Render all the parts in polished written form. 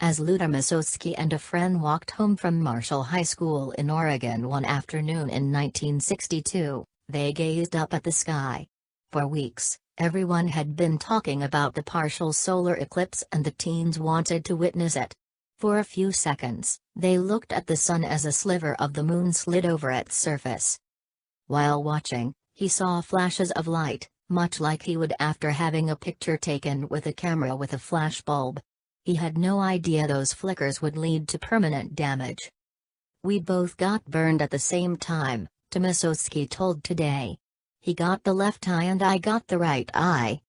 As Luda Masowski and a friend walked home from Marshall High School in Oregon one afternoon in 1962, they gazed up at the sky. For weeks, everyone had been talking about the partial solar eclipse and the teens wanted to witness it. For a few seconds, they looked at the sun as a sliver of the moon slid over its surface. While watching, he saw flashes of light, much like he would after having a picture taken with a camera with a flashbulb. He had no idea those flickers would lead to permanent damage. "We both got burned at the same time," Tomasowski told Today. "He got the left eye and I got the right eye."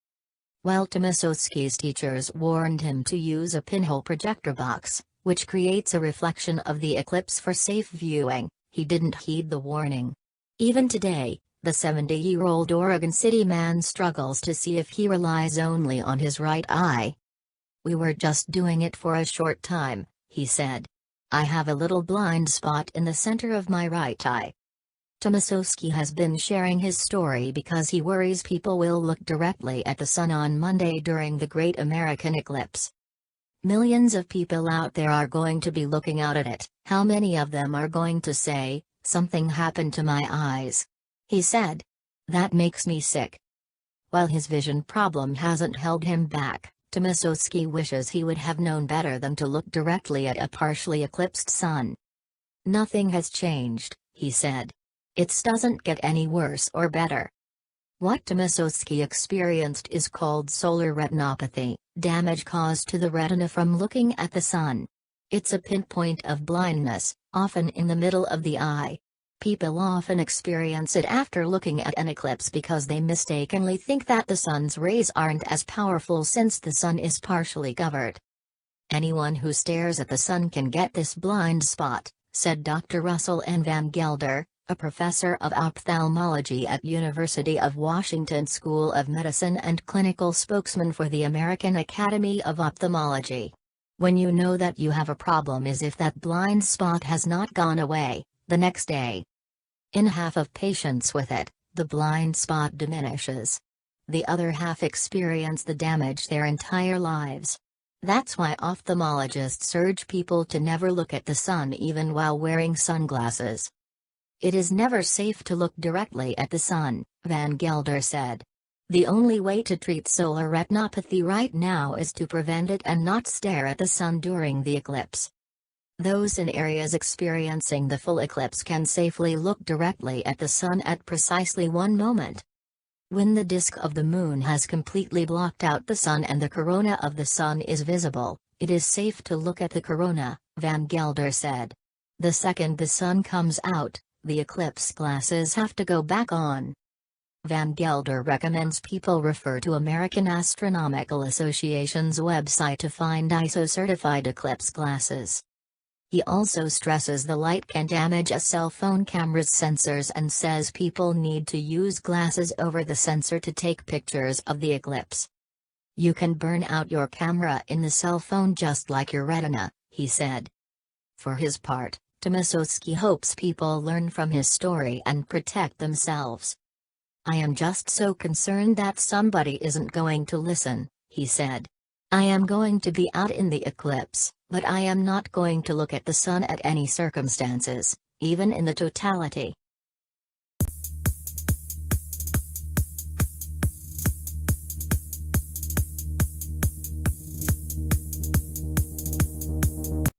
While Tomasowski's teachers warned him to use a pinhole projector box, which creates a reflection of the eclipse for safe viewing, he didn't heed the warning. Even today, the 70-year-old Oregon City man struggles to see if he relies only on his right eye. "We were just doing it for a short time," he said. "I have a little blind spot in the center of my right eye." Tomasowski has been sharing his story because he worries people will look directly at the sun on Monday during the Great American Eclipse. "Millions of people out there are going to be looking out at it. How many of them are going to say, 'Something happened to my eyes'?" he said. "That makes me sick." While his vision problem hasn't held him back, Tomasowski wishes he would have known better than to look directly at a partially eclipsed sun. "Nothing has changed," he said. "It doesn't get any worse or better." What Tomasowski experienced is called solar retinopathy, damage caused to the retina from looking at the sun. It's a pinpoint of blindness, often in the middle of the eye. People often experience it after looking at an eclipse because they mistakenly think that the sun's rays aren't as powerful since the sun is partially covered. "Anyone who stares at the sun can get this blind spot," said Dr. Russell N. Van Gelder, a professor of ophthalmology at University of Washington School of Medicine and clinical spokesman for the American Academy of Ophthalmology. "When you know that you have a problem is if that blind spot has not gone away the next day. In half of patients with it, the blind spot diminishes. The other half experience the damage their entire lives. That's why ophthalmologists urge people to never look at the sun even while wearing sunglasses." "It is never safe to look directly at the sun," Van Gelder said. "The only way to treat solar retinopathy right now is to prevent it and not stare at the sun during the eclipse. Those in areas experiencing the full eclipse can safely look directly at the sun at precisely one moment. When the disk of the moon has completely blocked out the sun and the corona of the sun is visible, it is safe to look at the corona," Van Gelder said. "The second the sun comes out, the eclipse glasses have to go back on." Van Gelder recommends people refer to American Astronomical Association's website to find ISO-certified eclipse glasses. He also stresses the light can damage a cell phone camera's sensors and says people need to use glasses over the sensor to take pictures of the eclipse. "You can burn out your camera in the cell phone just like your retina," he said. For his part, Tomasowski hopes people learn from his story and protect themselves. "I am just so concerned that somebody isn't going to listen," he said. "I am going to be out in the eclipse, but I am not going to look at the sun at any circumstances, even in the totality."